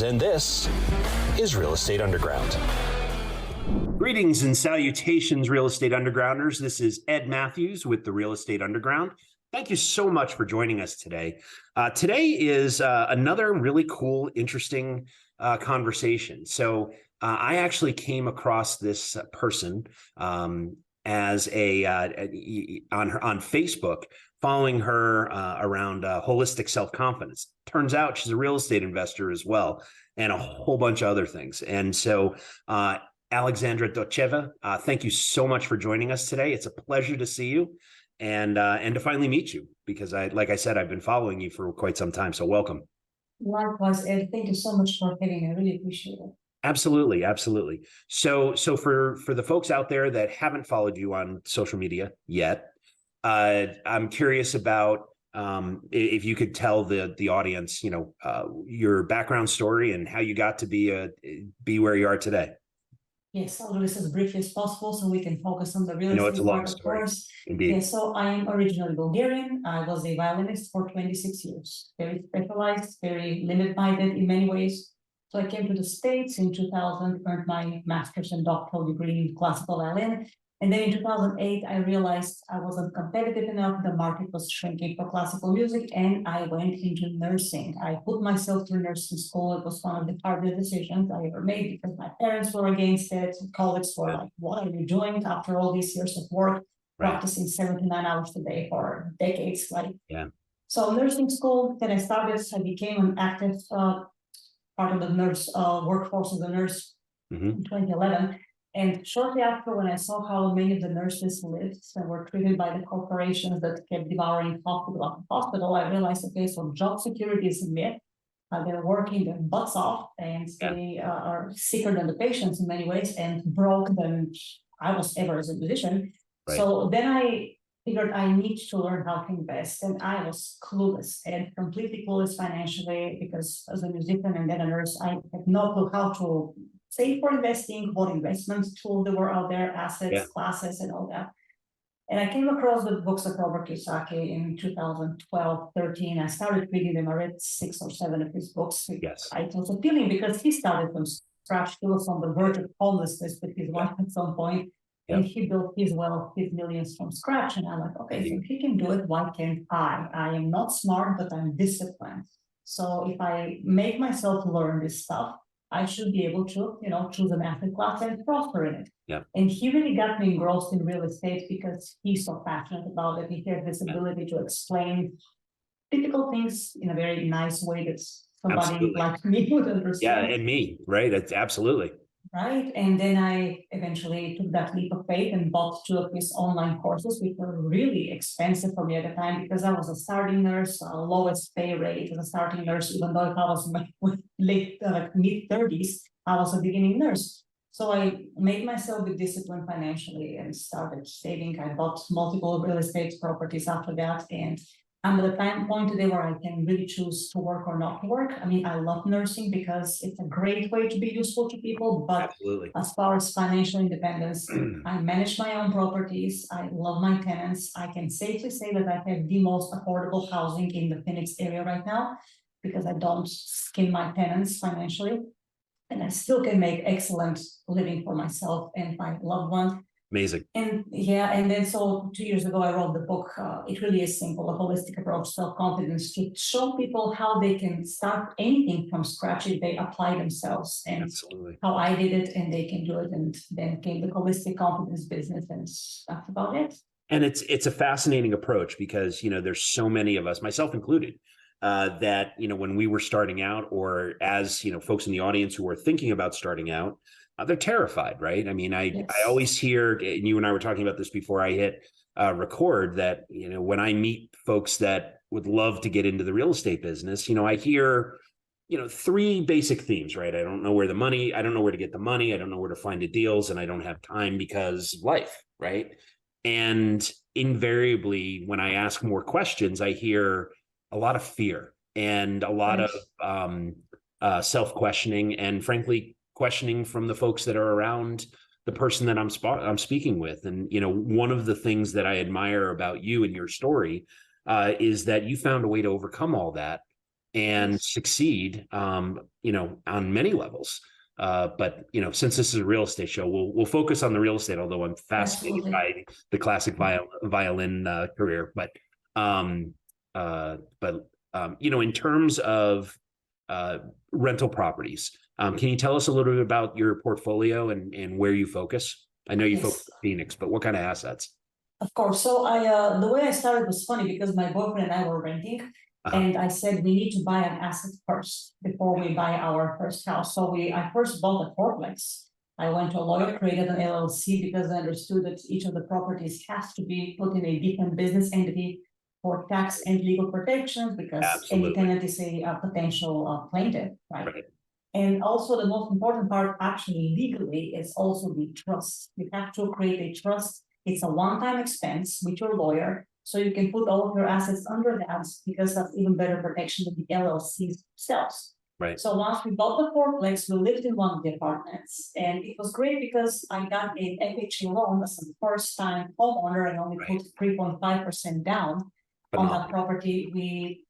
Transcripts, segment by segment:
And this is Real Estate Underground. Greetings and salutations, Real Estate Undergrounders. This is Ed Matthews with the Real Estate Underground. Thank you so much for joining us today. Today is another really cool, interesting conversation. So I actually came across this person as on Facebook, following her around holistic self-confidence. Turns out she's a real estate investor as well, and a whole bunch of other things. And so Alexandra Dotcheva, thank you so much for joining us today. It's a pleasure to see you and to finally meet you, because like I said, I've been following you for quite some time. So welcome. Likewise, Ed. Thank you so much for having me. I really appreciate it. Absolutely, absolutely. So for the folks out there that haven't followed you on social media yet, I'm curious about if you could tell the audience, your background story and how you got to be where you are today. Yes, I'll do this as briefly as possible so we can focus on the real estate It's a long part, story. of course. Indeed. Yes, so I am originally Bulgarian. I was a violinist for 26 years, very specialized, very limit-minded in many ways. So I came to the States in 2000, earned my master's and doctoral degree in classical violin. And then in 2008, I realized I wasn't competitive enough. The market was shrinking for classical music, and I went into nursing. I put myself through nursing school. It was one of the hardest decisions I ever made because my parents were against it. Colleagues were like, what are you doing after all these years of work, practicing 79 hours a day for decades? So nursing school, then I became an active part of the nurse workforce as a nurse in 2011. And shortly after, when I saw how many of the nurses lived and were treated by the corporations that kept devouring hospital after hospital, I realized, okay, so job security is a myth. They're working their butts off, and they are sicker than the patients in many ways, and broke than I was ever as a musician. Right. So then I figured I need to learn how to invest, and I was clueless, and completely clueless financially, because as a musician and then a nurse, I had no clue how to save for investing, what investment tools there were out there, assets, classes, and all that. And I came across the books of Robert Kiyosaki in 2012, 13. I started reading them. I read 6 or 7 of his books. Yes. It was appealing because he started from scratch. He was on the verge of homelessness with his wife at some point. And he built his wealth, his millions from scratch. And I'm like, okay, so if he can do it, why can't I? I am not smart, but I'm disciplined. So if I make myself learn this stuff, I should be able to, choose an asset class and prosper in it. Yeah. And he really got me engrossed in real estate because he's so passionate about it. He has this ability to explain difficult things in a very nice way that somebody like me would understand. Yeah, and me, right? That's absolutely. Right. And then I eventually took that leap of faith and bought 2 of his online courses, which were really expensive for me at the time because I was a starting nurse, lowest pay rate as a starting nurse, even though if I was late, mid-30s, I was a beginning nurse. So I made myself be disciplined financially and started saving. I bought multiple real estate properties after that. And I'm at the point today where I can really choose to work or not to work. I mean, I love nursing because it's a great way to be useful to people. But as far as financial independence, I manage my own properties. I love my tenants. I can safely say that I have the most affordable housing in the Phoenix area right now because I don't skin my tenants financially. And I still can make excellent living for myself and my loved one. Amazing. And then so 2 years ago, I wrote the book. It really is simple, a holistic approach, self-confidence, to show people how they can start anything from scratch if they apply themselves, and how I did it, and they can do it. And then came the holistic confidence business, and that's about it. And it's a fascinating approach because, there's so many of us, myself included, that, when we were starting out, or as, folks in the audience who are thinking about starting out, they're terrified, right? I mean, I always hear, and you and I were talking about this before I hit record, that, when I meet folks that would love to get into the real estate business, I hear, 3 basic themes, right? I don't know where to get the money. I don't know where to find the deals, and I don't have time because of life, right? And invariably, when I ask more questions, I hear a lot of fear and a lot of self-questioning, and frankly, questioning from the folks that are around the person that I'm speaking with. And, one of the things that I admire about you and your story is that you found a way to overcome all that and succeed, on many levels. But since this is a real estate show, we'll focus on the real estate. Although I'm fascinated Absolutely. by the classic violin career, in terms of rental properties, can you tell us a little bit about your portfolio and where you focus? I know you focus Yes, on Phoenix, but what kind of assets? of course. So the way I started was funny because my boyfriend and I were renting, Uh-huh. and I said we need to buy an asset first before we buy our first house. So I first bought a fourplex. I went to a lawyer, created an LLC because I understood that each of the properties has to be put in a different business entity for tax and legal protections because any Absolutely. tenant is a potential plaintiff, right? Right. And also the most important part actually legally is also the trust. You have to create a trust. It's a one-time expense with your lawyer. So you can put all of your assets under that because that's even better protection than the LLCs themselves. Right. So once we bought the fourplex, we lived in one of the apartments. And it was great because I got an FHA loan as a first-time homeowner and only put 3.5% down on that property. We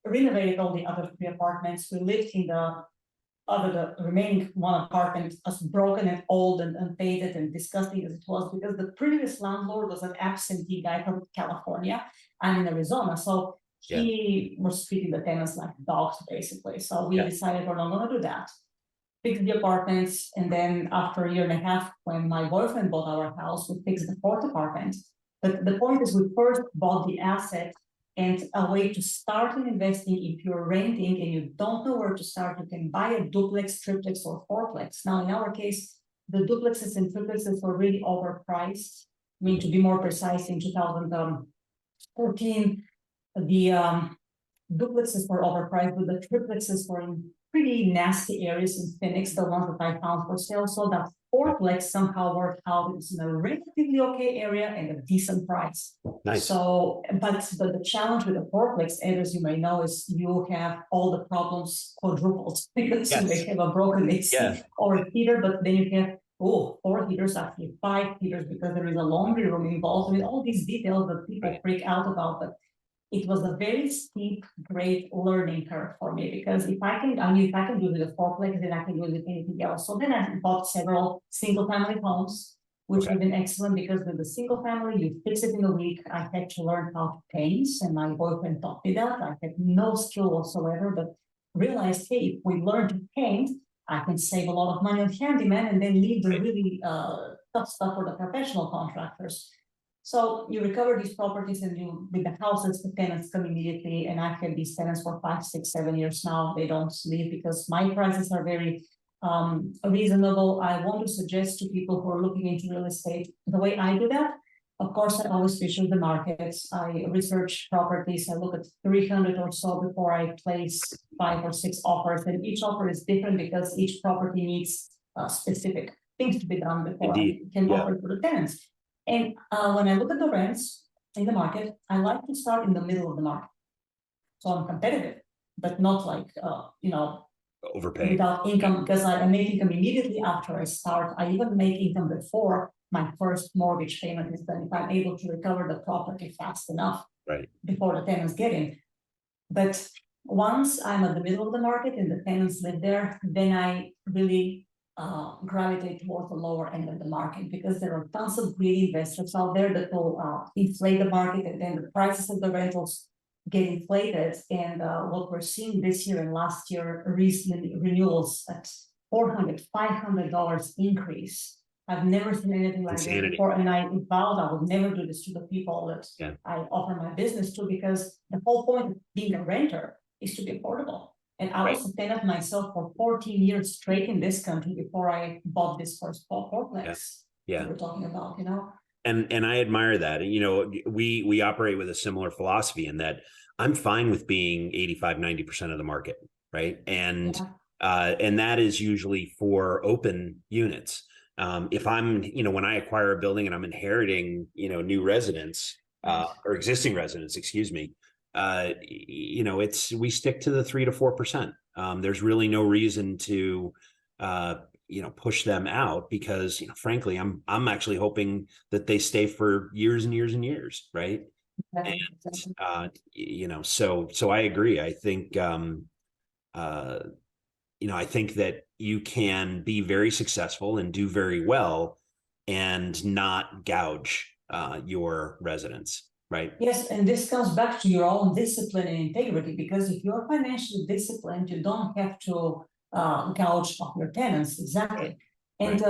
renovated all the other three apartments. We lived in the remaining one apartment as broken and old and unpainted and disgusting as it was because the previous landlord was an absentee guy from California. I'm in Arizona, so he was treating the tenants like dogs basically. So we decided we're not going to do that. Fixed the apartments, and then after a year and a half, when my boyfriend bought our house, we fixed the fourth apartment. But the point is, we first bought the asset. And a way to start in investing, if you're renting and you don't know where to start, you can buy a duplex, triplex, or fourplex. Now, in our case, the duplexes and triplexes were really overpriced. I mean, to be more precise, in 2014, the duplexes were overpriced, but the triplexes were in pretty nasty areas in Phoenix, the ones that I found for sale. So that fourplex somehow worked out. It was in a relatively okay area and a decent price. Nice. So, but the challenge with the fourplex, as you may know, is you have all the problems quadrupled because you may have a broken AC or a heater, but then you have four heaters, actually 5 heaters, because there is a laundry room involved. I mean, all these details that people freak out about, but it was a very steep, great learning curve for me because if I can do it with a fourplex, then I can do it with anything else. So then I bought several single-family homes, which have been excellent because with the single family, you fix it in a week. I had to learn how to paint, and my boyfriend taught me that. I had no skill whatsoever, but realized, hey, if we learn to paint, I can save a lot of money on handyman and then leave the really tough stuff for the professional contractors. So you recover these properties and you, with the houses, the tenants come immediately. And I've had these tenants for 5, 6, 7 years now. They don't leave because my prices are very reasonable. I want to suggest to people who are looking into real estate, the way I do that, of course, I always research the markets. I research properties. I look at 300 or so before I place 5 or 6 offers. And each offer is different because each property needs specific things to be done before I can offer it to the tenants. And when I look at the rents in the market, I like to start in the middle of the market. So I'm competitive, but not like, overpaying without income, because I make income immediately after I start. I even make income before my first mortgage payment is done if I'm able to recover the property fast enough before the tenants get in. But once I'm at the middle of the market and the tenants live there, then I really gravitate towards the lower end of the market because there are tons of greedy investors out there that will inflate the market, and then the prices of the rentals get inflated. And what we're seeing this year and last year, recent renewals at $400, $500 increase. I've never seen anything like this before, and I vowed I would never do this to the people that I offer my business to, because the whole point of being a renter is to be affordable. And I was a tenant myself for 14 years straight in this country before I bought this first fourplex. We're talking about, And I admire that. And, we operate with a similar philosophy in that I'm fine with being 85-90% of the market, right? And that is usually for open units. If I'm, when I acquire a building and I'm inheriting, new residents or existing residents, excuse me, we stick to the 3 to 4%. There's really no reason to, push them out because, frankly, I'm actually hoping that they stay for years and years and years, right? So I agree. I think, I think that you can be very successful and do very well and not gouge your residents, right? Yes, and this comes back to your own discipline and integrity, because if you're financially disciplined, you don't have to gouge off your tenants. Exactly. And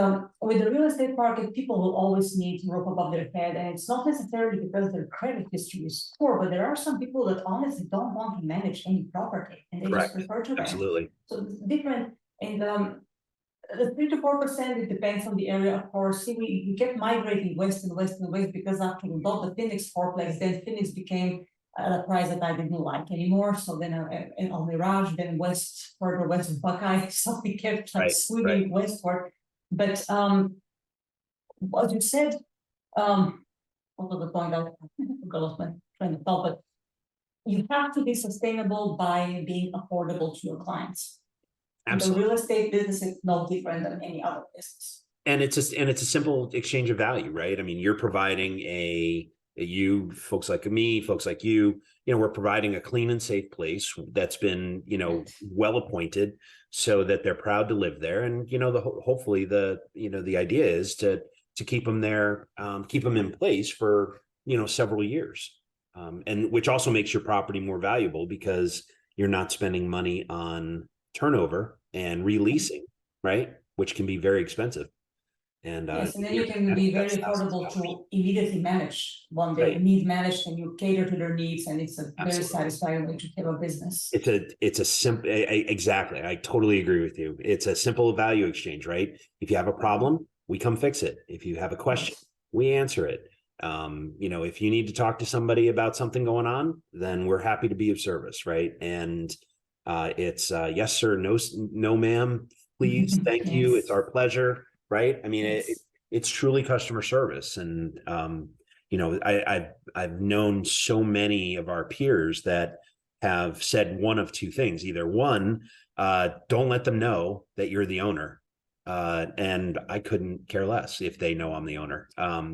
with the real estate market, people will always need roof above their head. And it's not necessarily because their credit history is poor, but there are some people that honestly don't want to manage any property and they just prefer to rent. Absolutely. So it's different. And the 3 to 4%, it depends on the area, of course. See, we kept migrating west and west and west because after we bought the Phoenix fourplex, then Phoenix became at a price that I didn't like anymore. So then on Mirage, then west, further west of Buckeye. So we kept swimming westward. But what you said, what was the point? I forgot my train of thought, but you have to be sustainable by being affordable to your clients. Absolutely. The real estate business is no different than any other business. And it's a simple exchange of value, right? I mean, you're providing you folks like me, folks like we're providing a clean and safe place that's been, well appointed so that they're proud to live there. And, hopefully the idea is to keep them there, keep them in place for, several years. And which also makes your property more valuable because you're not spending money on turnover and releasing, right? Which can be very expensive. And yes, and then you can be very affordable to immediately manage when they need managed, and you cater to their needs, and it's a very satisfying way to have a business. It's a simple, exactly. I totally agree with you. It's a simple value exchange, right? If you have a problem, we come fix it. If you have a question, we answer it. If you need to talk to somebody about something going on, then we're happy to be of service, right? And it's yes, sir, no, ma'am, please, thank you. It's our pleasure, right? I mean, it's truly customer service. And I've known so many of our peers that have said one of two things. Either one, don't let them know that you're the owner. And I couldn't care less if they know I'm the owner.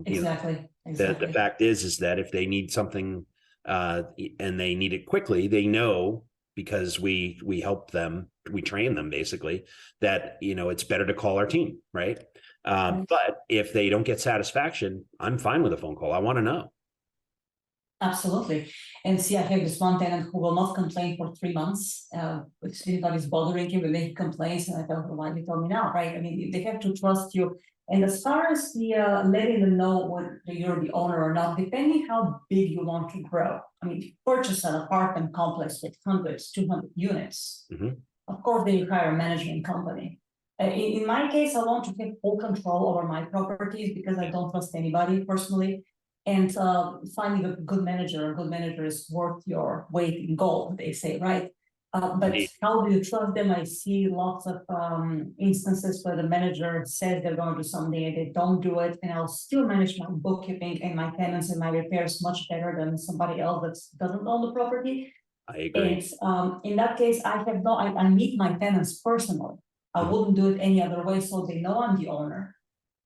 Exactly. The fact is that if they need something and they need it quickly, they know, because we help them, we train them basically, that it's better to call our team, right? But if they don't get satisfaction, I'm fine with a phone call. I want to know. Absolutely. And see, I have this one tenant who will not complain for 3 months. If anybody's bothering him, and then he complains, and I thought, well, why you told me now, right? I mean, they have to trust you. And as far as the letting them know whether you're the owner or not, depending how big you want to grow. I mean, if you purchase an apartment complex with 100, 200 units, of course, then you hire a management company. In my case, I want to take full control over my properties because I don't trust anybody personally. And finding a good manager is worth your weight in gold, they say, right? But how do you trust them? I see lots of instances where the manager says they're going to do something and they don't do it, and I'll still manage my bookkeeping and my tenants and my repairs much better than somebody else that doesn't own the property. I agree. And in that case, I meet my tenants personally. I wouldn't do it any other way, so they know I'm the owner.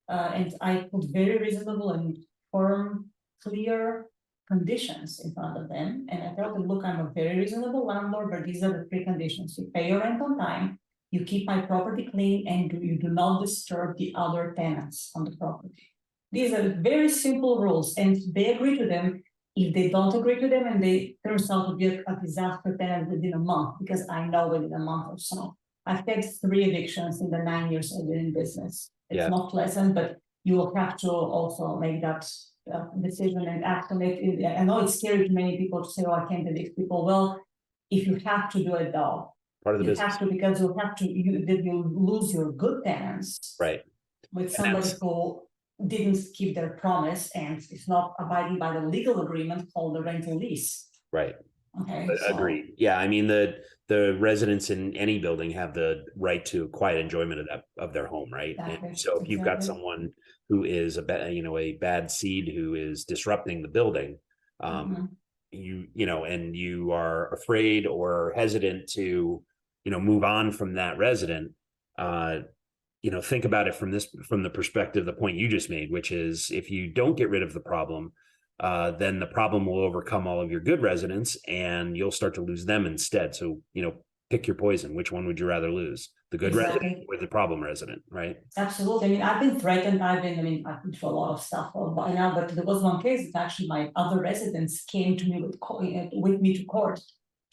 And I put very reasonable and firm, clear conditions in front of them. And I tell them, look, I'm a very reasonable landlord, but these are the 3 conditions. You pay your rent on time, you keep my property clean, and you do not disturb the other tenants on the property. These are very simple rules, and they agree to them. If they don't agree to them and they turns out to be a disaster tenant within a month, because I know within a month or so. I've had 3 evictions in the 9 years I've been in business. It's not pleasant, but you will have to also make that decision and act on it. I know it's scary to many people to say, oh, I can't evict people. Well, if you have to do it though, part of the business. Have to, because you lose your good tenants, right? With somebody who didn't keep their promise and is not abiding by the legal agreement called the rental lease. Right. Okay. Agreed. Yeah, I mean the residents in any building have the right to quiet enjoyment of their home, right? Exactly. And so if you've got someone who is a bad seed who is disrupting the building, and you are afraid or hesitant to move on from that resident, think about it from the perspective, the point you just made, which is if you don't get rid of the problem, then the problem will overcome all of your good residents and you'll start to lose them instead. So, pick your poison. Which one would you rather lose? The good resident or the problem resident, right? Absolutely. I mean, I've been threatened. I've been through a lot of stuff by now, but there was one case that actually my other residents came to me with me to court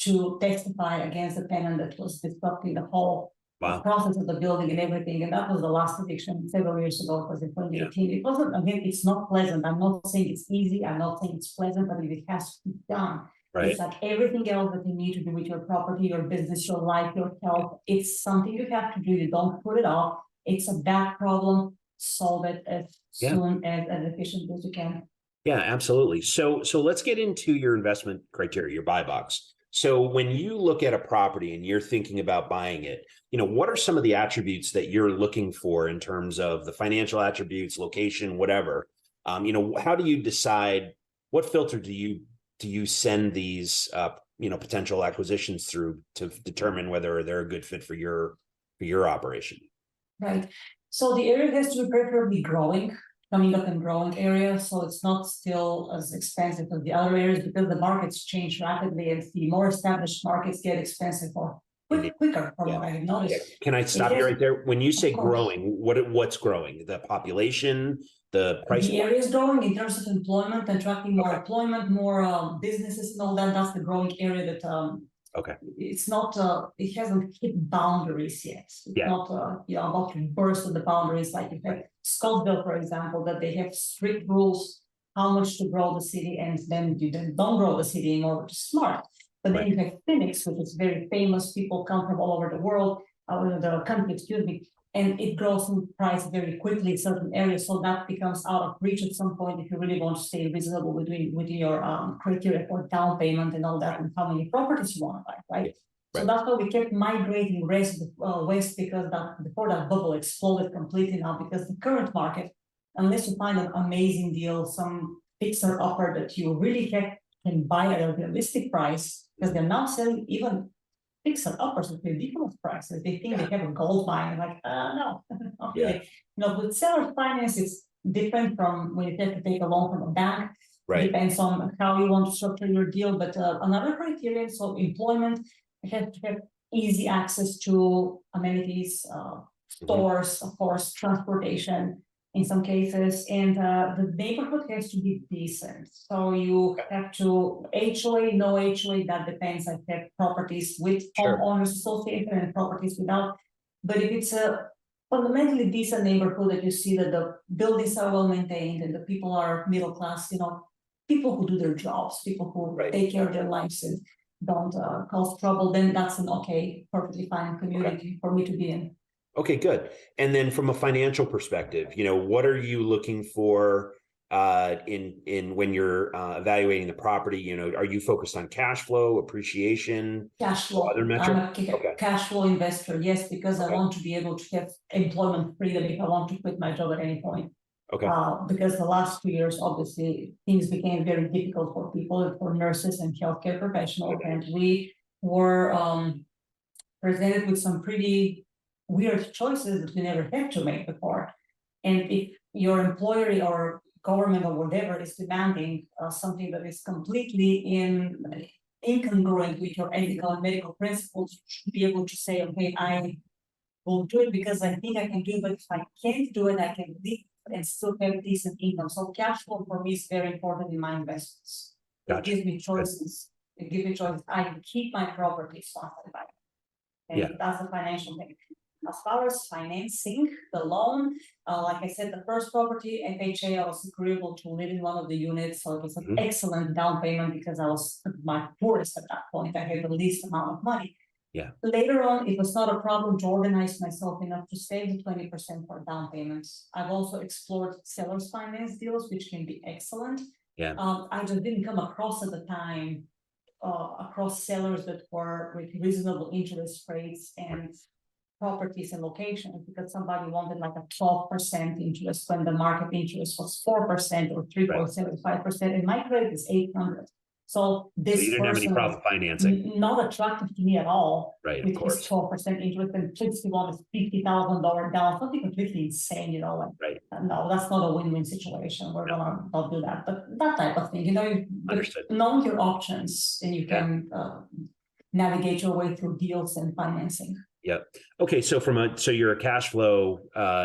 to testify against the tenant that was disrupting the whole process of the building and everything. And that was the last eviction several years ago. It was in 2018. It wasn't, again, it's not pleasant. I'm not saying it's easy. I'm not saying it's pleasant, but if it has to be done. Right. It's like everything else that you need to do with your property, your business, your life, your health. It's something you have to do. You don't put it off. It's a bad problem. Solve it as soon as efficiently as you can. Yeah, absolutely. So let's get into your investment criteria, your buy box. So when you look at a property and you're thinking about buying it, what are some of the attributes that you're looking for in terms of the financial attributes, location, whatever? How do you decide, what filter do you send these potential acquisitions through to determine whether they're a good fit for your operation? Right. So the area has to be preferably coming up and growing area. So it's not still as expensive as the other areas because the markets change rapidly and the more established markets get expensive or quicker from what I have noticed. Can I stop you right there? When you say growing, what's growing? The population, the price? The area is growing in terms of employment, attracting more employment, more businesses and all that. That's the growing area that it's not it hasn't hit boundaries yet. It's not about to burst of the boundaries like you have Scottsdale, for example, that they have strict rules how much to grow the city, and then you don't grow the city anymore, which is smart. But then you have Phoenix, which is very famous. People come from all over the world, the country, excuse me, and it grows in price very quickly in certain areas. So that becomes out of reach at some point if you really want to stay reasonable within your criteria for down payment and all that, and how many properties you want to buy, right? So that's why we kept migrating west because before that bubble exploded completely now, because the current market, unless you find an amazing deal, some fixer upper that you really can buy at a realistic price, because they're now selling even fixer uppers at ridiculous prices. They think they have a gold mine. Like, no, not really. With seller finance, it's different from when you have to take a loan from a bank. It depends on how you want to structure your deal. But another criterion, so employment, you have to have easy access to amenities, stores, of course, transportation in some cases, and the neighborhood has to be decent. So you have to HOA, no HOA, that depends. I have properties with homeowners associated and properties without. But if it's a fundamentally decent neighborhood that you see that the buildings are well maintained and the people are middle class, people who do their jobs, people who take care of their lives and don't cause trouble, then that's an perfectly fine community for me to be in. Okay, good. And then from a financial perspective, what are you looking for in when you're evaluating the property? Are you focused on cash flow, appreciation, cash flow? Other metrics? I'm a cash flow investor, yes, because I want to be able to have employment freedom if I want to quit my job at any point. Because the last 2 years, obviously, things became very difficult for people, for nurses and healthcare professionals, and we were presented with some pretty weird choices that we never had to make before. And if your employer or government or whatever is demanding something that is completely incongruent with your ethical and medical principles, you should be able to say, okay, I will do it because I think I can do it, but if I can't do it, I can leave and still have decent income. So cash flow for me is very important in my investments. It gives me choices. I can keep my properties once I buy it. And that's the financial thing. As far as financing the loan, like I said, the first property, FHA, I was agreeable to live in one of the units. So it was an excellent down payment because I was my poorest at that point. I had the least amount of money. Later on, it was not a problem to organize myself enough to save the 20% for down payments. I've also explored seller's finance deals, which can be excellent. I just didn't come across at the time across sellers that were with reasonable interest rates and properties and locations, because somebody wanted like a 12% interest when the market interest was 4% or 3.75%, and my credit is 800. So So this you didn't have any person problem was financing. not attractive to me at all. Right, of With his course. 12% interest and principal is $50,000 down, something completely insane, like, Right. no, that's not a win-win situation. We're No. gonna not do that, but that type of thing, Understood. knowing your options, and you Yeah. can navigate your way through deals and financing. Yep. Okay. So so you're a cash flow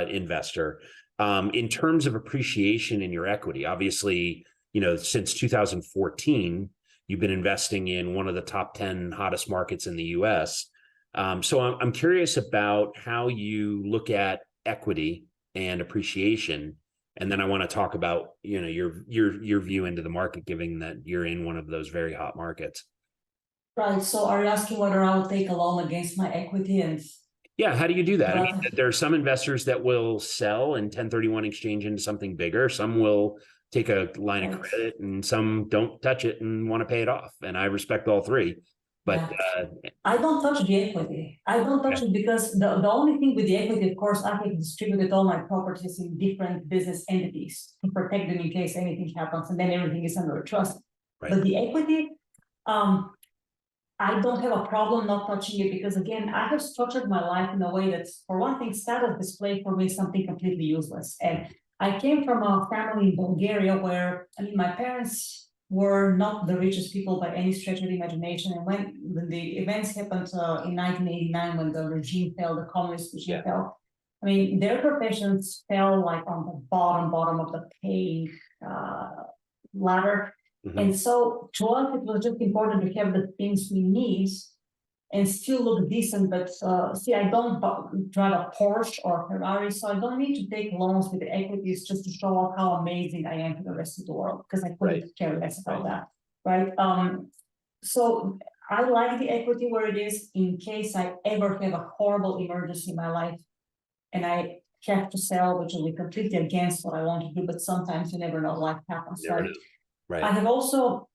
investor. In terms of appreciation in your equity, obviously, since 2014, you've been investing in one of the top 10 hottest markets in the US. So I'm curious about how you look at equity and appreciation. And then I want to talk about, your view into the market, given that you're in one of those very hot markets. Right, so are you asking whether I would take a loan against my equity and? Yeah, how do you do that? I mean, Rather- there are some investors that will sell and 1031 exchange into something bigger. Some will take a line of Right. credit, and some don't touch it and want to pay it off. And I respect all three. But I don't touch the equity. I don't touch it because the only thing with the equity, of course, I have distributed all my properties in different business entities to protect them in case anything happens, and then everything is under trust. Right. But the equity, I don't have a problem not touching it because, again, I have structured my life in a way that's, for one thing, status display for me is something completely useless. And I came from a family in Bulgaria where, my parents were not the richest people by any stretch of the imagination. And when the events happened in 1989, when the regime fell, the communist regime fell, their professions fell like on the bottom of the paying ladder. Mhm. And so to us, it was just important to have the things we need and still look decent. But I don't drive a Porsche or Ferrari, so I don't need to take loans with the equities just to show off how amazing I am to the rest of the world, because I couldn't care less about that, right? So I like the equity where it is in case I ever have a horrible emergency in my life and I have to sell, which will be completely against what I want to do, but sometimes you never know, life happens, Never right? know. Right. I have also,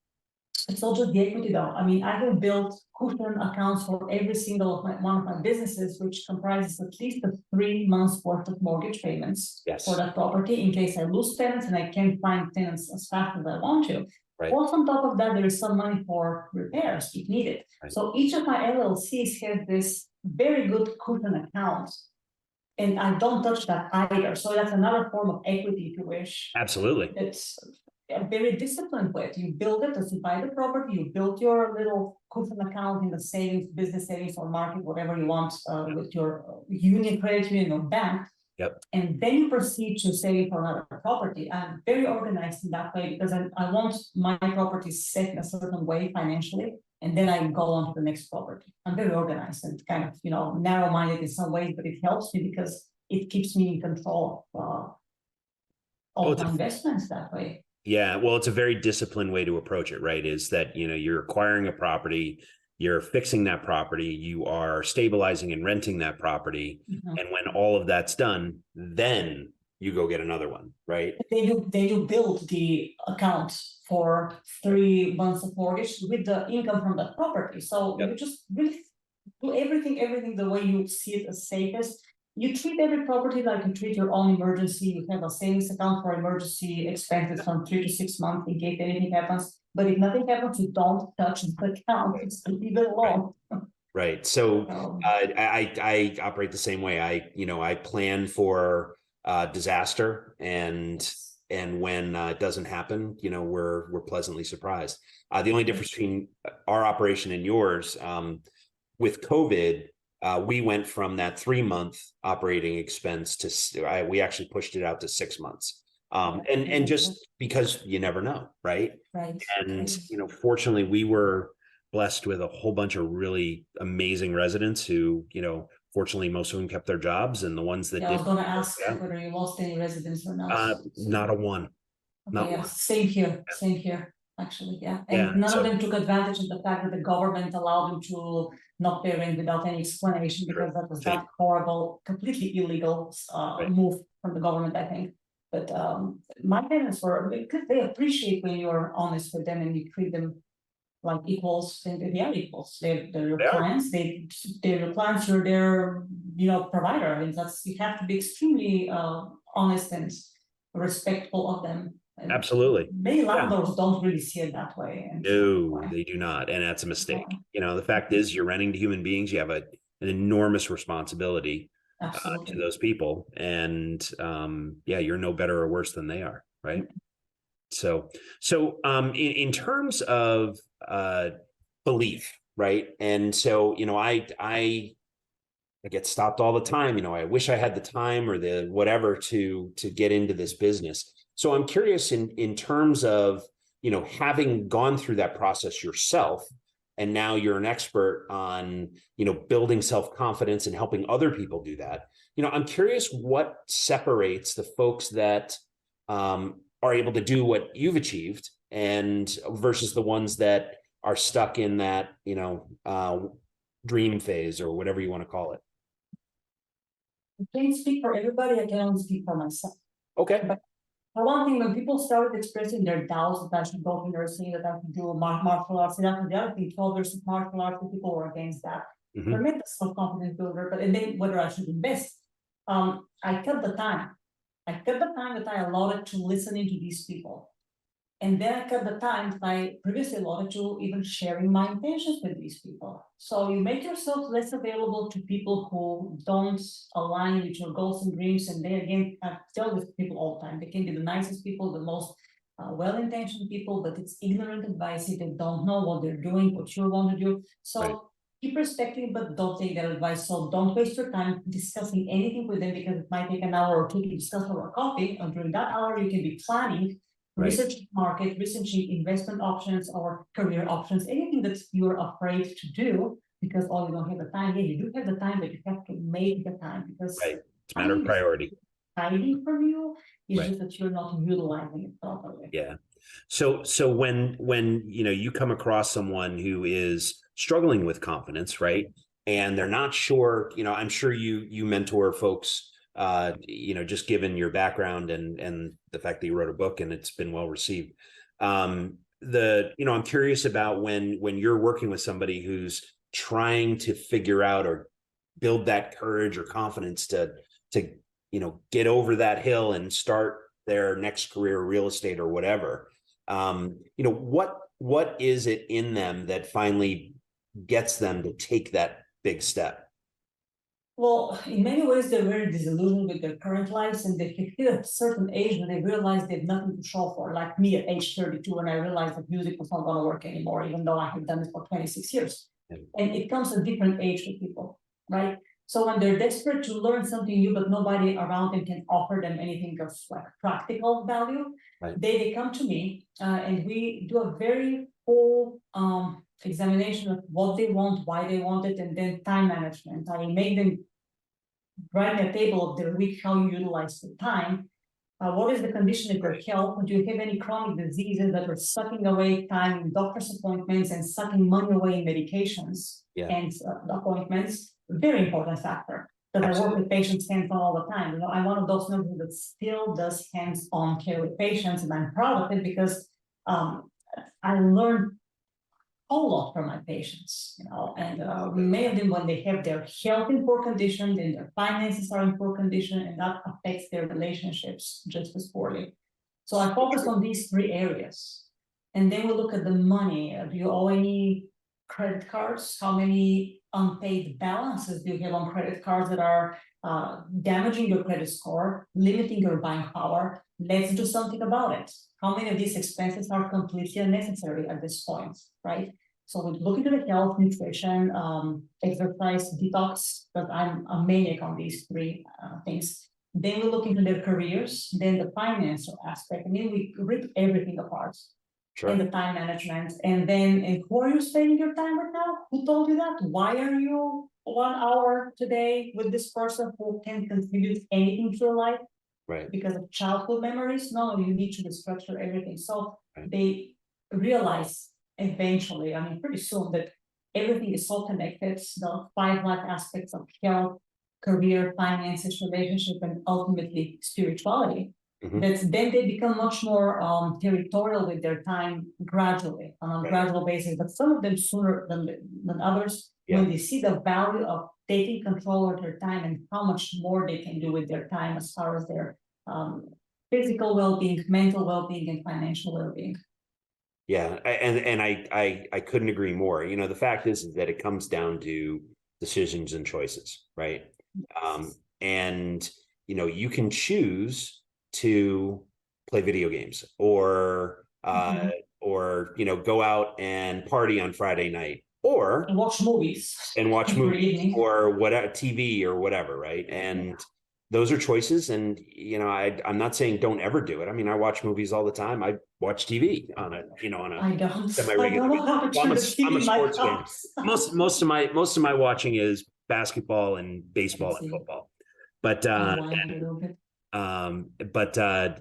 it's not just the equity though. I have built cushion accounts for every single one of my businesses, which comprises at least 3 months worth of mortgage payments for that property in case I lose tenants and I can't find tenants as fast as I want to. Right. Also, on top of that, there is some money for repairs if needed. Right. So each of my LLCs has this very good cushion account, and I don't touch that either. So that's another form of equity, if you wish. Absolutely. It's a very disciplined way. You build it as you buy the property, you build your little cushion account in the savings, business savings or market, whatever you want, with your union, credit union or bank. Yep. And then you proceed to save for another property. I'm very organized in that way because I want my property set in a certain way financially, and then I go on to the next property. I'm very organized and kind of, narrow-minded in some ways, but it helps me because it keeps me in control of my investments that way. Yeah, well, it's a very disciplined way to approach it, right? Is that, you're acquiring a property, you're fixing that property, you are stabilizing and renting that property. Mhm. And when all of that's done, then you go get another one, right? Then you build the account for 3 months of mortgage with the income from the property. So you just really do everything the way you see it as safest. You treat every property like you treat your own emergency. You have a savings account for emergency expenses from 3 to 6 months in case anything happens. But if nothing happens, you don't touch the account. Just leave it alone. Right. So I operate the same way. I plan for disaster, and when it doesn't happen, we're pleasantly surprised. The only difference between our operation and yours, with COVID, we went from that 3-month operating expense to we actually pushed it out to 6 months. And just because you never know, right? Right. And fortunately, we were blessed with a whole bunch of really amazing residents who, fortunately, most of them kept their jobs, and the ones that I did. was going to ask whether you lost any residents or not. Not a one. Okay, Not one. Same here, actually, yeah. And Yeah, none of them took advantage of the fact that the government allowed them to not pay rent without any explanation, because that was that horrible, completely illegal move from the government, I think. But my parents were, because they appreciate when you're honest with them and you treat them like equals, and they are equals. They're your clients. They're your clients. You're their, provider. I mean, you have to be extremely honest and respectful of them. And Absolutely. many Yeah. landlords don't really see it that way. And No, they do not. And that's a mistake. The fact is you're renting to human beings. You have an enormous responsibility to absolutely. those people. And yeah, you're no better or worse than they are. Right. In terms of belief, right? And so, I get stopped all the time. I wish I had the time or the whatever to get into this business. So I'm curious in terms of, having gone through that process yourself, and now you're an expert on, building self-confidence and helping other people do that. I'm curious what separates the folks that are able to do what you've achieved and versus the ones that are stuck in that, dream phase or whatever you want to call it. I can't speak for everybody. I can only speak for myself. Okay. But for one thing, when people started expressing their doubts that I should go to nursing, that I could do martial arts, and after the other thing, 12 years of martial arts, the people were against that. Mm-hmm. For me, the self-confidence builder, and then whether I should invest. I cut the time. I cut the time that I allotted to listening to these people. And then I cut the time that I previously allotted to even sharing my intentions with these people. So you make yourself less available to people who don't align with your goals and dreams. And they, again, I tell this to people all the time. They can be the nicest people, the most well-intentioned people, but it's ignorant advice. They don't know what they're doing, what you want to do. So Right. keep respecting, but don't take that advice. So don't waste your time discussing anything with them, because it might take an hour or two to discuss over coffee. And during that hour, you can be planning, researching market, researching investment options or career options, anything that you're afraid to do because you don't have the time. Yeah, you do have the time, but you have to make the time, because Right. It's a matter of priority. hiding from you is Right. just that you're not utilizing it properly. Yeah. So when you come across someone who is struggling with confidence, right? And they're not sure, I'm sure you mentor folks, just given your background and the fact that you wrote a book and it's been well received. I'm curious about when you're working with somebody who's trying to figure out or build that courage or confidence to get over that hill and start their next career, real estate or whatever. What is it in them that finally gets them to take that big step? Well, in many ways, they're very disillusioned with their current lives, and they hit a certain age when they realize they have nothing to show for. Like me at age 32, when I realized that music was not going to work anymore, even though I have done it for 26 years. And it comes at different age with people, right? So when they're desperate to learn something new, but nobody around them can offer them anything of like practical value, right. they come to me and we do a very full examination of what they want, why they want it, and then time management. I make them write a table of their week, how you utilize the time. What is the condition of your health? Do you have any chronic diseases that are sucking away time in doctor's appointments and sucking money away in medications and appointments? Very important factor. Because I work with patients hands-on all the time. I'm one of those nurses that still does hands-on care with patients, and I'm proud of it because I learned a lot from my patients, and many of them, when they have their health in poor condition, then their finances are in poor condition, and that affects their relationships just as poorly. So I focus on these three areas. And then we look at the money. Do you owe any credit cards? How many unpaid balances do you have on credit cards that are damaging your credit score, limiting your buying power? Let's do something about it. How many of these expenses are completely unnecessary at this point, right? So we look into the health, nutrition, exercise, detox, but I'm a maniac on these three things. Then we look into their careers, then the financial aspect, and then we rip everything apart. Sure. And the time management, and who are you spending your time with now? Who told you that? Why are you 1 hour today with this person who can contribute anything to your life? Right. Because of childhood memories? No, you need to restructure everything. So they realize eventually, pretty soon, that everything is so connected. The 5 life aspects of health, career, finances, relationship, and ultimately spirituality. That then they become much more territorial with their time gradually, on a gradual basis. But some of them sooner than others, when they see the value of taking control of their time and how much more they can do with their time as far as their physical well-being, mental well-being, and financial well-being. Yeah, and I couldn't agree more. You know, the fact is that it comes down to decisions and choices, right? And you know, you can choose to play video games or you know, go out and party on Friday night or And watch movies. Or whatever, TV or whatever, right? And those are choices. And you know, I'm not saying don't ever do it. I mean, I watch movies all the time. I watch TV on a, you know, on a I don't. semi-regular basis. I'm a sports fan. Most of my watching is basketball and baseball and football. But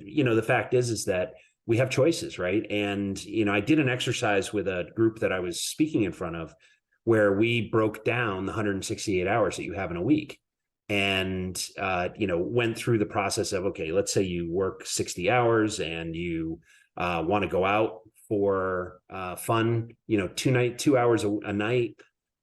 you know, the fact is that we have choices, right? And you know, I did an exercise with a group that I was speaking in front of where we broke down the 168 hours that you have in a week and you know, went through the process of, okay, let's say you work 60 hours and you want to go out for fun, you know, 2 hours a night,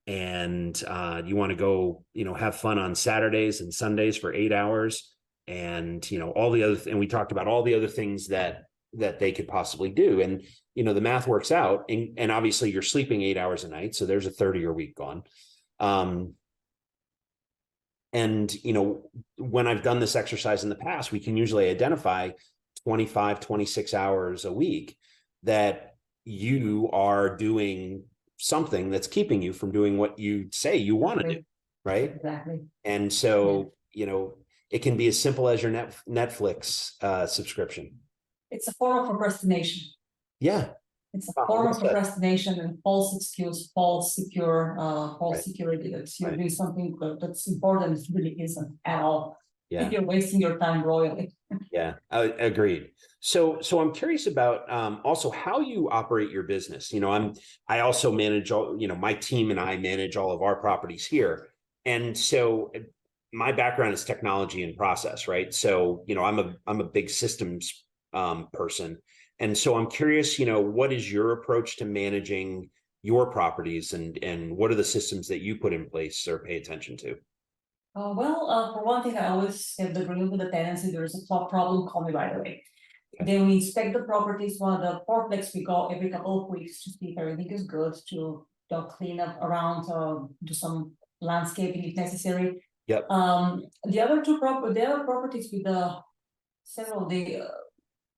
and you want to go, you know, have fun on Saturdays and Sundays for 8 hours, and you know, all the other, and we talked about all the other things that they could possibly do, and you know, the math works out, and obviously you're sleeping 8 hours a night, so there's a third of your week gone. And you know, when I've done this exercise in the past, we can usually identify 25, 26 hours a week that you are doing something that's keeping you from doing what you say you want to do, right? Exactly. And so, you know, it can be as simple as your Netflix subscription. It's a form of procrastination. Yeah. It's a form of procrastination and false excuse, false security that you're doing something that's important. It really isn't at all. Yeah. You're wasting your time royally. Yeah, agreed. So I'm curious about also how you operate your business. You know, I also manage all, you know, my team and I manage all of our properties here. And so my background is technology and process, right? So, you know, I'm a big systems person. And so I'm curious, you know, what is your approach to managing your properties, and what are the systems that you put in place or pay attention to? For one thing, I always have the agreement with the tenants. If there is a problem, call me right away. Okay. Then we inspect the properties. One of the fourplex, we go every couple of weeks to see if everything is good, to clean up around, do some landscaping if necessary. Yep. The other properties with several of the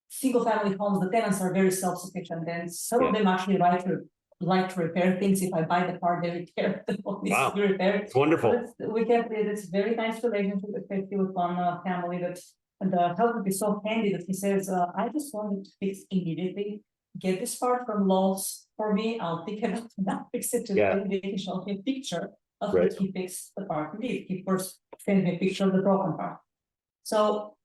single family homes, the tenants are very self-sufficient, and some of them actually like to repair things. If I buy the part, they repair the one needs to be repaired. It's wonderful. We have this very nice relationship, especially with one family that the husband is so handy that he says, I just want to fix immediately. Get this part from Lowe's for me. I'll pick it up and I'll fix it today. And they can show him a picture of what he fixed the part. He first sent me a picture of the broken part. So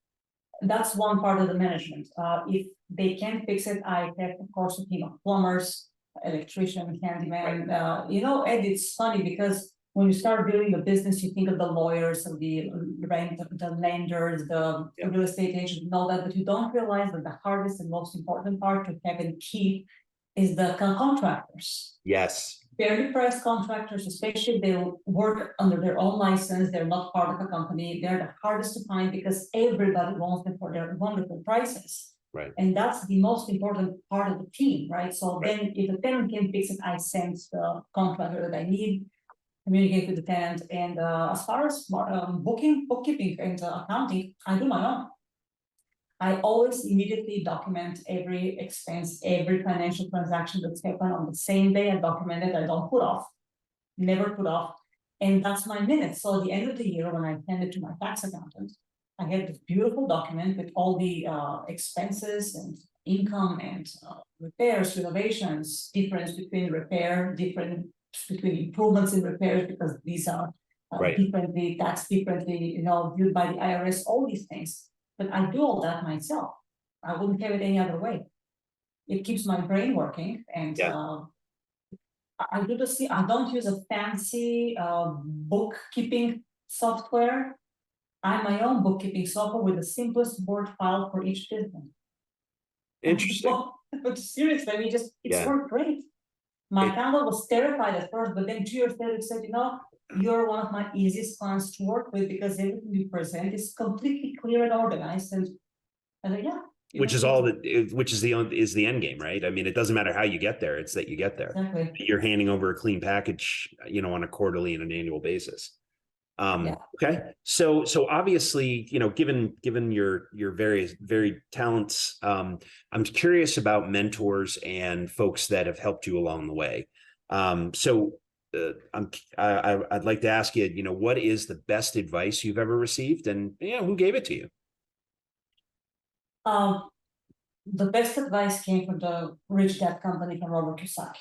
that's one part of the management. If they can't fix it, I have, of course, a team of plumbers, electrician, handyman. You know, Ed, it's funny because when you start building a business, you think of the lawyers, of the rent, the lenders, the real estate agent, and all that, but you don't realize that the hardest and most important part to have and keep is the contractors. Yes. Fairly priced contractors, especially if they work under their own license, they're not part of a company, they're the hardest to find because everybody wants them for their wonderful prices. Right. And that's the most important part of the team, right? So then if the tenant can fix it, I send the contractor that I need, communicate with the tenant. And as far as bookkeeping and accounting, I do my own. I always immediately document every expense, every financial transaction that's happened on the same day. I document it. I don't put off, never put off. And that's my minutes. So at the end of the year, when I send it to my tax accountant, I have this beautiful document with all the expenses and income and repairs, renovations, difference between repair, difference between improvements in repairs, because these are differently taxed, differently, you know, viewed by the IRS, all these things. But I do all that myself. I wouldn't have it any other way. It keeps my brain working, and I do I don't use a fancy bookkeeping software. I'm my own bookkeeping software with the simplest Word file for each business. Interesting. But seriously, I mean, it's worked great. My accountant was terrified at first, but then 2 years later, he said, you know, you're one of my easiest clients to work with because everything you present is completely clear and organized. And And then, yeah. Which is all that, which is the end game, right? I mean, it doesn't matter how you get there; it's that you get there. Exactly. You're handing over a clean package, on a quarterly and an annual basis. Okay, so obviously, given your various varied talents, I'm curious about mentors and folks that have helped you along the way. I'd like to ask you, what is the best advice you've ever received, and who gave it to you? The best advice came from the Rich Dad Company from Robert Kiyosaki.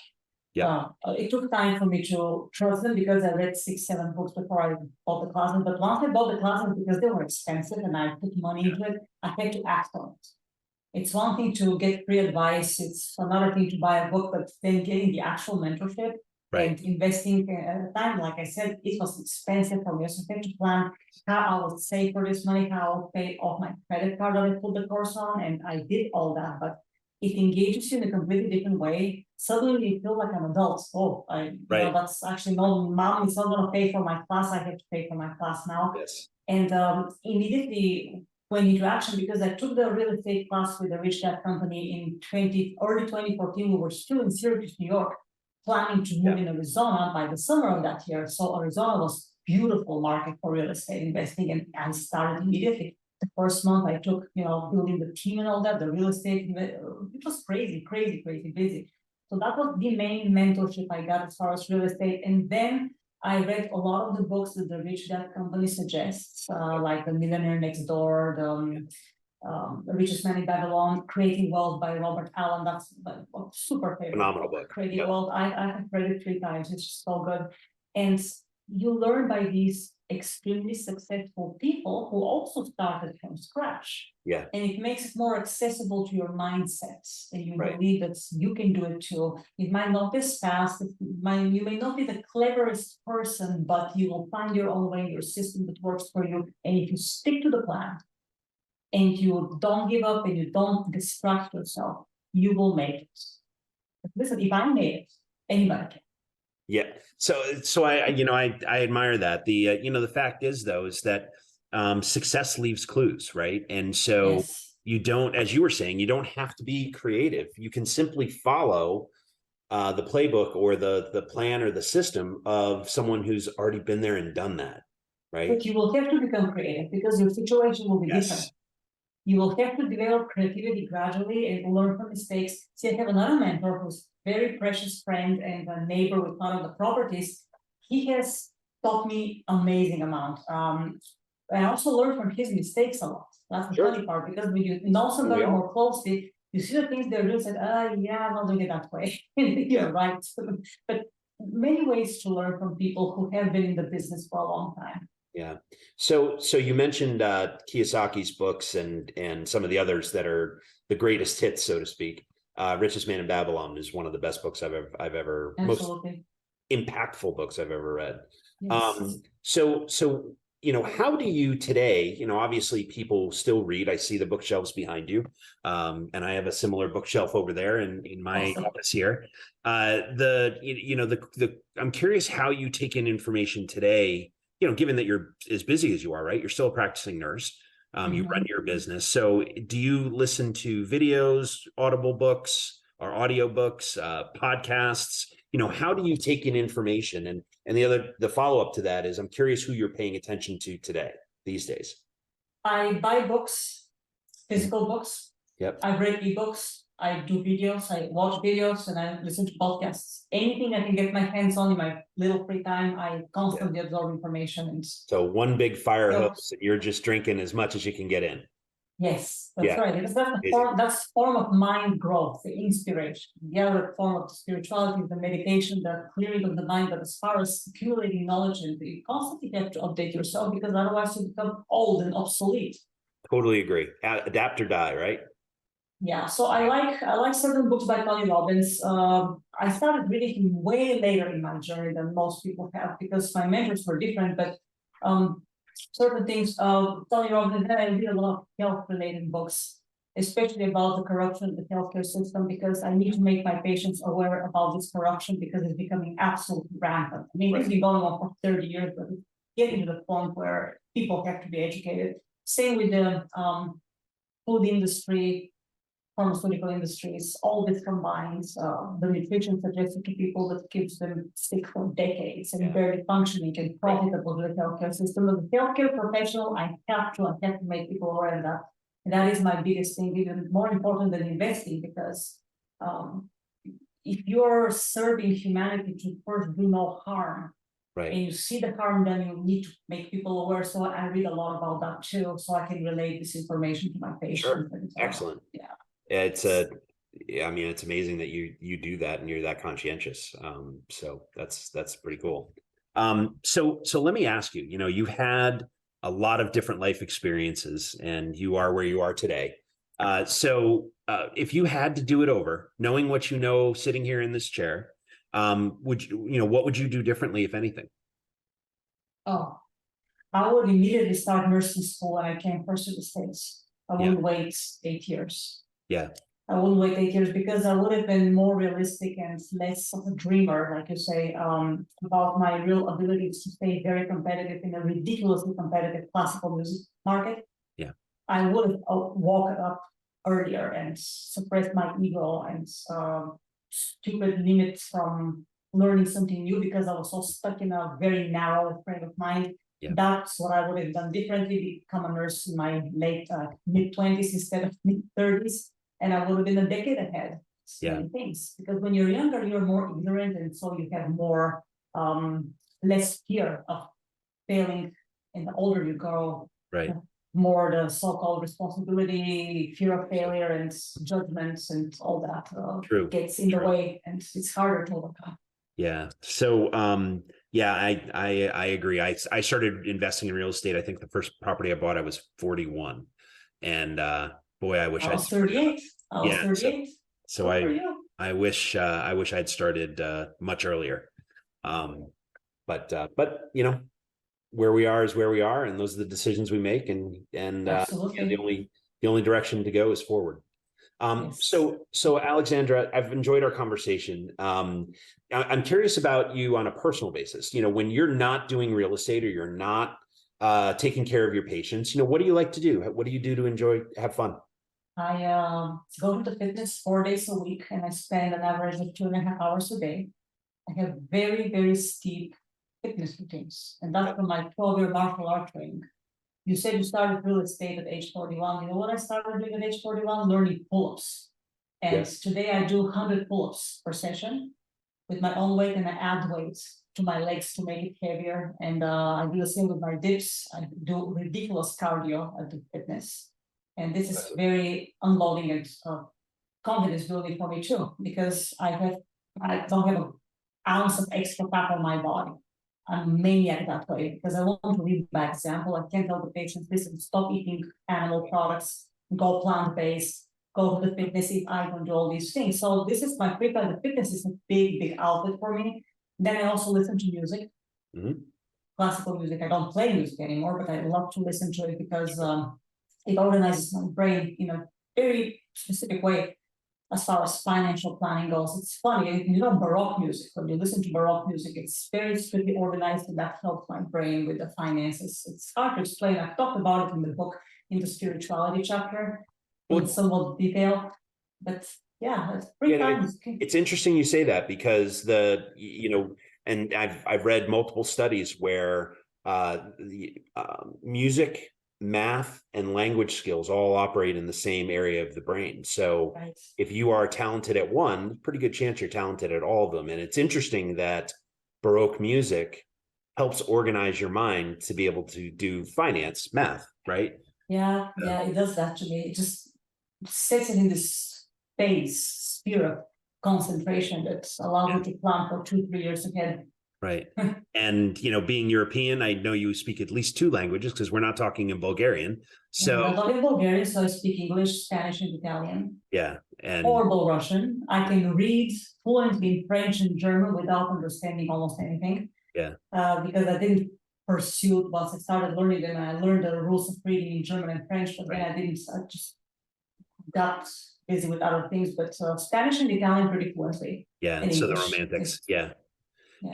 Yeah. It took time for me to trust them because I read 6-7 books before I bought the classes. But once I bought the classes, because they were expensive and I put money into it, I had to act on it. It's one thing to get free advice. It's another thing to buy a book, but then getting the actual mentorship and investing at the time, like I said, it was expensive for me. So I had to plan how I would save for this money, how I would pay off my credit card that I put the course on, and I did all that. But it engages you in a completely different way. Suddenly you feel like an adult. Oh, that's actually no, mom is not going to pay for my class. I have to pay for my class now. Yes. And immediately went into action because I took the real estate class with the Rich Dad Company in early 2014. We were still in Syracuse, New York, planning to move in Arizona by the summer of that year. So Arizona was a beautiful market for real estate investing, and I started immediately. The first month I took, building the team and all that, the real estate, it was crazy busy. So that was the main mentorship I got as far as real estate. And then I read a lot of the books that the Rich Dad Company suggests, like The Millionaire Next Door, The Richest Man in Babylon, Creating Wealth by Robert Allen. That's a super favorite. Phenomenal book. Creating Wealth. I have read it 3 times. It's just so good. And you learn by these extremely successful people who also started from scratch. Yeah. And it makes it more accessible to your mindsets. And you believe that you can do it too. It might not be as fast. You may not be the cleverest person, but you will find your own way, your system that works for you. And if you stick to the plan and you don't give up and you don't distract yourself, you will make it. But listen, if I made it, anybody can. Yeah. So I admire that. The fact is though, is that success leaves clues, right? And so you don't, as you were saying, you don't have to be creative. You can simply follow the playbook or the plan or the system of someone who's already been there and done that, right? But you will have to become creative because your situation will be different. You will have to develop creativity gradually and learn from mistakes. See, I have another mentor who's very precious friend and a neighbor with one of the properties. He has taught me amazing amount. I also learned from his mistakes a lot. That's the funny part, because when you know somebody more closely, you see the things they're doing, and I'm not doing it that way. You're right. But many ways to learn from people who have been in the business for a long time. Yeah. So you mentioned Kiyosaki's books and some of the others that are the greatest hits, so to speak. Richest Man in Babylon is one of the best books I've ever most impactful books I've ever read. Yes. So how do you today, obviously people still read. I see the bookshelves behind you. And I have a similar bookshelf over there in my office here. I'm curious how you take in information today, given that you're as busy as you are, right? You're still a practicing nurse. You run your business. So do you listen to videos, audible books or audio books, podcasts? How do you take in information? And the follow-up to that is I'm curious who you're paying attention to today, these days. I buy books, physical books. Yep. I read ebooks. I do videos, I watch videos, and I listen to podcasts. Anything I can get my hands on in my little free time, I constantly absorb information. And so one big fire hose, and you're just drinking as much as you can get in. Yes, that's right. Because that's form of mind growth, the inspiration. The other form of spirituality is the meditation, the clearing of the mind. But as far as accumulating knowledge, and you constantly have to update yourself because otherwise you become old and obsolete. Totally agree. Adapt or die, right? Yeah, so I like certain books by Tony Robbins. I started reading him way later in my journey than most people have because my mentors were different. But certain things, Tony Robbins, then I read a lot of health-related books, especially about the corruption of the healthcare system, because I need to make my patients aware about this corruption because it's becoming absolutely rampant. I mean, it's been going on for 30 years, but it's getting to the point where people have to be educated. Same with the food industry, pharmaceutical industries, all this combines the nutrition suggested to people that keeps them sick for decades and very functioning and profitable to the healthcare system. As a healthcare professional, I have to make people aware of that. And that is my biggest thing, even more important than investing, because if you're serving humanity to first do no harm, and you see the harm, then you need to make people aware. So I read a lot about that too, so I can relate this information to my patients. Sure. And, Excellent. Yeah. It's I mean, it's amazing that you do that and you're that conscientious. So that's pretty cool. So let me ask you, you've had a lot of different life experiences and you are where you are today. So if you had to do it over, knowing what you know, sitting here in this chair, what would you do differently, if anything? Oh, I would immediately start nursing school when I came first to the States. I wouldn't wait 8 years. Yeah. I wouldn't wait 8 years because I would have been more realistic and less of a dreamer, like you say, about my real abilities to stay very competitive in a ridiculously competitive classical music market. Yeah. I would have walked up earlier and suppressed my ego and stupid limits from learning something new because I was so stuck in a very narrow frame of mind. Yeah. That's what I would have done differently, become a nurse in my late mid-20s instead of mid-30s. And I would have been a decade ahead. Many things, because when you're younger, you're more ignorant, and so you have more less fear of failing. And the older you grow, more the so-called responsibility, fear of failure, and judgments, and all that gets in the way, and it's harder to overcome. Yeah. So, I agree. I started investing in real estate. I think the first property I bought, I was 41, and boy, I wish I was 38. I was 38. So I wish I'd started much earlier. But where we are is where we are, and those are the decisions we make, and the only direction to go is forward. So Alexandra, I've enjoyed our conversation. I'm curious about you on a personal basis. When you're not doing real estate or you're not taking care of your patients, what do you like to do? What do you do to have fun? I go to the fitness 4 days a week, and I spend an average of 2.5 hours a day. I have very, very steep fitness routines, and that's from my 12-year martial art training. You said you started real estate at age 41. You know what I started doing at age 41? Learning pull-ups. And today I do 100 pull-ups per session with my own weight, and I add weights to my legs to make it heavier. And I do the same with my dips. I do ridiculous cardio at the fitness. And this is very unloading and confidence building for me too, because I don't have an ounce of extra fat on my body. I'm a maniac that way because I want to lead by example. I can't tell the patients, listen, stop eating animal products, go plant-based, go to the fitness if I don't do all these things. So this is my free time. The fitness is a big, big outlet for me. Then I also listen to music, classical music. I don't play music anymore, but I love to listen to it because it organizes my brain in a very specific way. As far as financial planning goes, it's funny, Baroque music, when you listen to Baroque music, it's very strictly organized, and that helps my brain with the finances. It's hard to explain. I've talked about it in the book, in the spirituality chapter, in somewhat detail, but it's pretty fun. It's interesting you say that because and I've read multiple studies where music, math, and language skills all operate in the same area of the brain. So if you are talented at one, pretty good chance you're talented at all of them. And it's interesting that Baroque music helps organize your mind to be able to do finance, math, right? Yeah, it does that to me. It just sets it in this sphere of concentration that allows you to plan for 2-3 years ahead. Right. And, being European, I know you speak at least 2 languages because we're not talking in Bulgarian. So I'm not talking Bulgarian, so I speak English, Spanish, and Italian. Yeah. And horrible Russian. I can read fluently in French and German without understanding almost anything. Yeah. Because I didn't pursue once I started learning them. I learned the rules of reading in German and French, but then I just got busy with other things. But Spanish and Italian pretty fluently. Yeah. So English. The romantics. Yeah.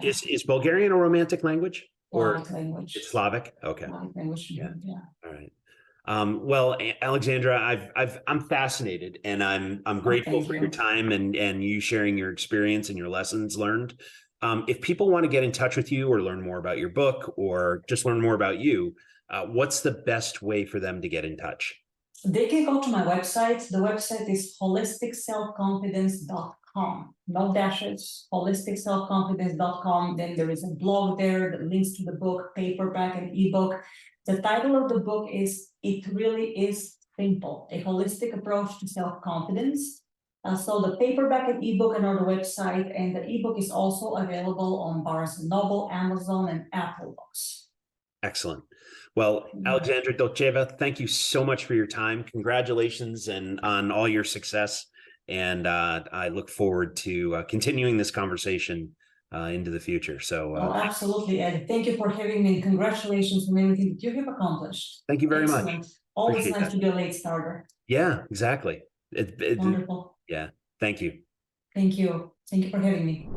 Is Bulgarian a romantic language? Slavic language. It's Slavic? Okay. Slavic language. Yeah. All right. Well, Alexandra, I'm fascinated, and I'm grateful Thank for your you. time and you sharing your experience and your lessons learned. If people want to get in touch with you or learn more about your book or just learn more about you, what's the best way for them to get in touch? They can go to my website. The website is holisticselfconfidence.com. No dashes, holisticselfconfidence.com. Then there is a blog there that links to the book, paperback and ebook. The title of the book is It Really Is Simple, a holistic approach to self-confidence. So the paperback and ebook are on the website, and the ebook is also available on Barnes & Noble, Amazon, and Apple Books. Excellent. Well, Alexandra Dotcheva, thank you so much for your time. Congratulations and on all your success. And I look forward to continuing this conversation into the future. So Oh, absolutely, Ed. Thank you for having me. Congratulations on everything that you have accomplished. thank you very much. Excellent. Always Appreciate nice that. to be a late starter. Yeah, exactly. Wonderful. Yeah. Thank you. Thank you. Thank you for having me.